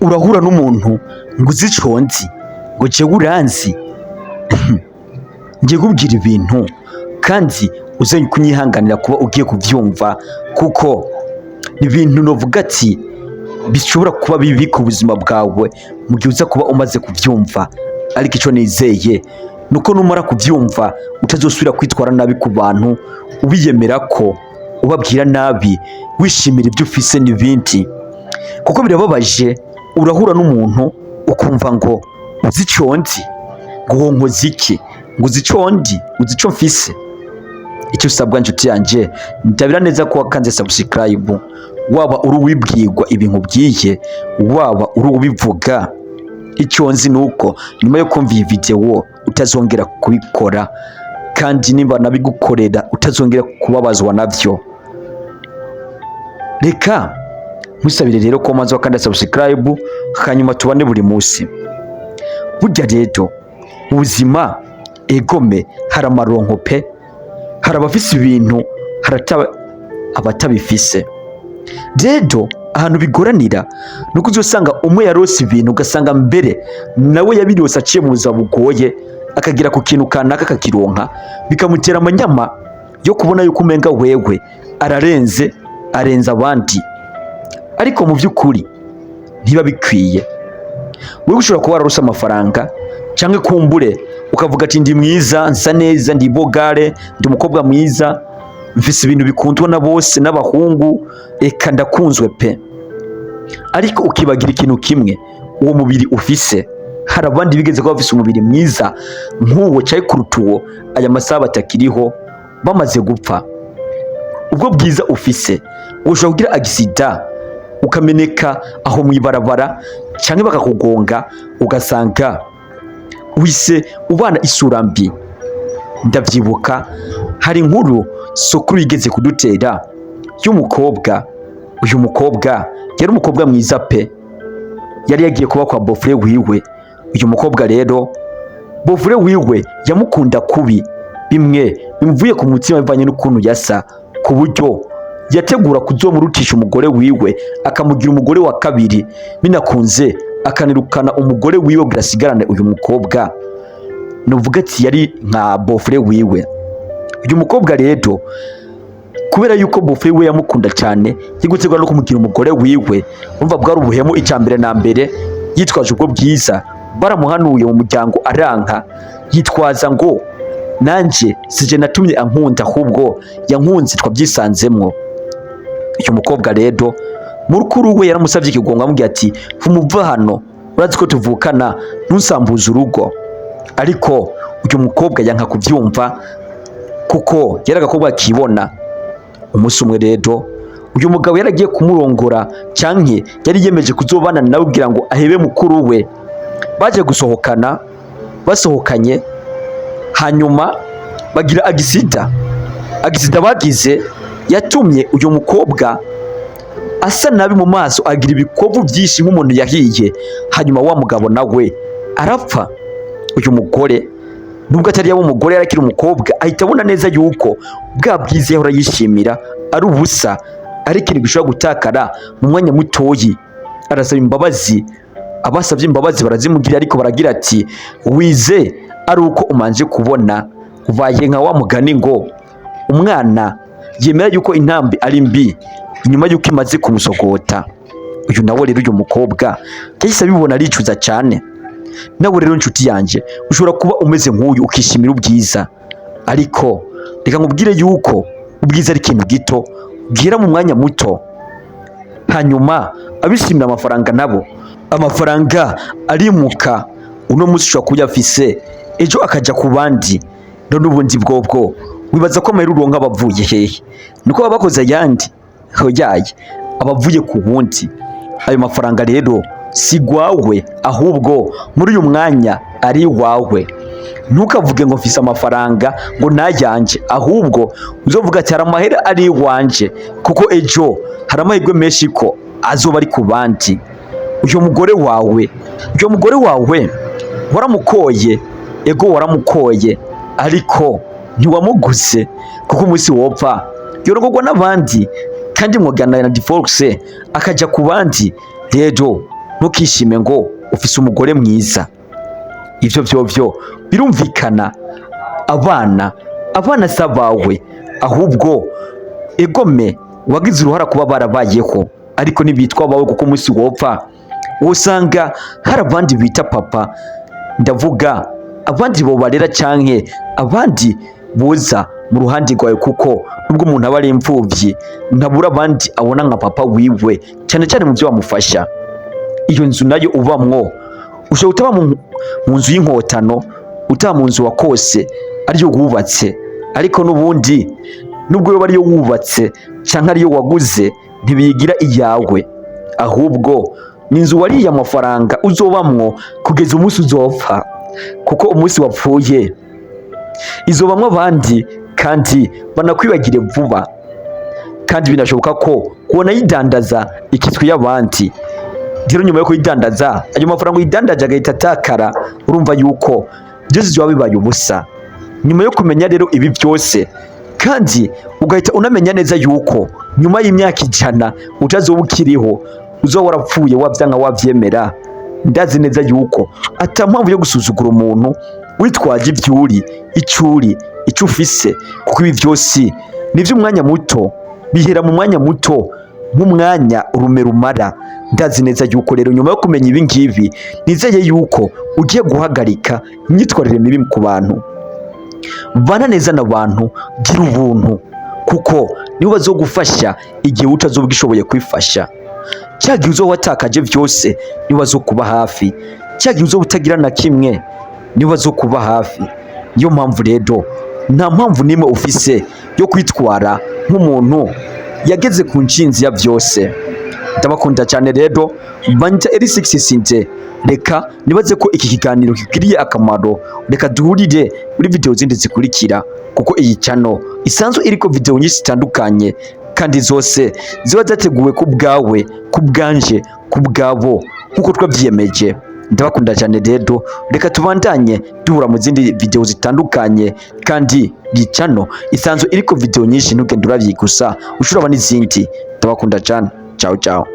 urahura n'umuntu ngo uzi ico nzi ngo jewe uranzi ngiye kubwira ibintu kandi uze kunyihanganira kuba ugiye kuvyumva kuko ni ibintu novuga ati bishobora kuba bibi ku buzima bwawe mu gihe uza kuba umaze kuvyumva, ariko ico nizeye nuko numara kuvyumva utazosubira kwitwara nabi ku bantu ubiyemera ko ubabwira nabi wishimira ibyo ufise n'ibindi, kuko birababaje urahura n'umuntu ukumva ngo uzi ico nzi ngo nkoze iki ngo uzi ico ndi uzi ico mfise. Icyo usabwa nshuti yanje ndabira neza ko wakanze subscribe, waba uri wibwirwa ibintu byiye waba uri ubivuga. Icyo nzi nuko nyuma yo kumva iyi video utazongera kubikora, kandi nimba nabigukorera utazongera kubabazwa navyo. Reka musabire rero ko manzo wakanda subscribe hanyuma tubane buri munsi. Burya rero ubuzima egome hari amaronko pe, hari abafise ibintu hari abatabifise. Rero ahantu bigoranira nuko uzosanga umwe yarose ibintu ugasanga mbere nawe yabirose aciye mu buzima bugoye, akagira ku kintu kanaka akakironka bikamutera amanyama yo kubona yuko umenga wewe arenza abandi, ariko mu by'ukuri ntiba bikwiye. Wewe ushobora kuba wararose amafaranga cyangwa kumbure ukavuga ati ndi mwiza, nsa neza, ndi bogare, ndi umukobwa mwiza, mfise ibintu bikundwa na bose n'abahungu, eka ndakunzwe pe. Ariko ukibagira ikintu kimwe, uwo mubiri ufise hari abandi bigeze ko bafise umubiri mwiza nk'uwo cyari kuruta uwo aya masaha batakiriho bamaze gupfa. Ubwo bwiza ufise ushobora kugira accident ukameneka aho mwibarabara cyangwa bakakugonga ugasanga wise ubana isura mbi. Ndavyibuka hari inkuru sokuru yigeze kudutera y'umukobwa. Uyu mukobwa yari umukobwa mwiza pe, yari yagiye kuba kwa bofre wiwe. Uyu mukobwa rero bofre wiwe yamukunda kubi, bimwe bimvuye ku mutima bivanye n'ukuntu yasa, ku buryo yategura kuzomurutisha umugore wiwe akamugira umugore wa kabiri, binakunze akanirukana umugore wiwe kugira asigarane uyu mukobwa. Nuvuga ati yari nka bofre wiwe. Uyu mukobwa rero kubera yuko bofre wiwe yamukunda cyane yigutegura no kumugira umugore wiwe, umva bwari ubuhemu icyambere na mbere. Yitwaje ubwo bwiza baramuhanuye mu muryango aranka, yitwaza ngo nanje sije natumye ankunda ahubwo yankunze twabyisanzemwo. Uyu mukobwa rero murukuru we yaramusavye ikigongo amubwira ati umuva hano, urazi ko tuvukana, ntusambuze urugo. Ariko uyu mukobwa yanka kuvyumva kuko yaragakobwa kibona. Umunsi umwe rero uyu mugabo yaragiye kumurongora cyanke yari yemeje kuzobana nawe kugira ngo ahebe mukuru we. Baje gusohokana, basohokanye hanyuma bagira accident bagize yatumye uyu mukobwa asa nabi mu maso, agira ibikovu byinshi nk'umuntu yahiye. Hanyuma wa mugabo nawe arapfa. Uyu mugore nubwo atari yaba umugore yarakira umukobwa, ahita abona neza yuko bwa bwiza yahora yishimira ari ubusa, ariko ni gushobora gutakara mu mwanya mutoyi. Arasaba imbabazi, abasabye imbabazi barazimugira, ariko baragira ati wize ari uko umanje kubona ubaye nka wa mugani ngo umwana yemera yuko intambi ari mbi inyuma yuko imaze kumusogota. Uyu nawe rero uyu mukobwa yahise abibona aricuza cyane. Nawe rero nshuti yanje ushobora kuba umeze nk'uyu ukishimira ubwiza, ariko reka nkubwire yuko ubwiza ari ikintu gito bwira mu mwanya muto, hanyuma abishimira amafaranga nabo amafaranga arimuka. Uno munsi ushobora kuba yafise ejo akaja ku bandi, none ubundi bwobwo wibaza ko amahera uronka abavuye hehe? Nuko baba bakoze ayandi hoyaye abavuye ku wundi. Ayo mafaranga rero si gwawe, ahubwo muri uyu mwanya ari wawe. Ntukavuge ngo mfise amafaranga ngo nayanje, ahubwo uzovuga ati hari amahera ari wanje, kuko ejo hari amahirwe menshi ko azoba ari ku bandi. Uyu mugore wawe waramukoye, ego waramukoye, ariko ntiwamuguze, kuko umunsi wopfa yorogorwa n'abandi kandi mwogana na divorce akaja ku bandi. Rero ntukishime ngo ufise umugore mwiza. Ivyo vyovyo birumvikana. Abana sabawe, ahubwo egome wagize uruhara kuba barabayeho, ariko ntibitwa bawe kuko umunsi wopfa usanga hari abandi bita papa. Ndavuga abandi bo barera canke abandi boza mu ruhande rwawe, kuko nubwo umuntu aba ari imfuvyi ntabura abandi abona nka papa wiwe, cyane cyane mu byo wamufasha. Iyo nzu nayo ubamwo ushobora utaba mu nzu y'inkotano, utaba mu nzu wakose ariyo wubatse, ariko n'ubundi nubwo yoba ariyo wubatse cyangwa ariyo waguze ntibigira iyawe, ahubwo ni inzu wariye amafaranga uzobamwo kugeza umunsi uzopfa, kuko umunsi wapfuye izobamwo abandi kandi banakwibagire vuba. Kandi binashoboka ko ubona yidandaza ikitwa y'abandi, rero nyuma yo kuyidandaza ayo mafaranga uyidandaje agahita atakara, urumva yuko byose biba bibaye ubusa. Nyuma yo kumenya rero ibi byose, kandi ugahita unamenya neza yuko nyuma y'imyaka 100 utazoba ukiriho, uzoba warapfuye wavyanga wavyemera, ndazi neza yuko ata mpamvu yo gusuzugura umuntu witwaje ivyuri icyo ufise, kuko ibi byose ni by'umwanya muto, bihera mu mwanya muto nk'umwanya urume rumara. Ndazi neza yuko rero nyuma yo kumenya ibi ngibi, nizeye yuko ugiye guhagarika imyitwarire mibi ku bantu. Bana neza n'abantu, gira ubuntu, kuko nibo bazogufasha igihe utazoba ugishoboye kwifasha. Cyagihe uzoba watakaje byose nibo bazokuba hafi, cyagihe uzoba utagira na kimwe nibo bazokuba hafi. Niyo mpamvu rero nta mpamvu nimwe ufise yo kwitwara nk'umuntu yageze ku nshinzi ya byose. Ndabakunda cyane rero, banyita L6 Sinze. Reka nibaze ko iki kiganiro kigiriye akamaro, reka duhurire muri video zindi zikurikira, kuko iyi channel isanzwe iriko video nyinshi zitandukanye, kandi zose ziba zateguwe ku bwawe, ku bwanje, ku bwabo, nkuko twabyiyemeje. Ndabakunda cyane rero, reka tubandanye duhura mu zindi video zitandukanye, kandi iyi channel isanzwe iriko video nyinshi, ntugende urabyigusa, ushobora n'izindi. Ndabakunda cyane, ciao ciao.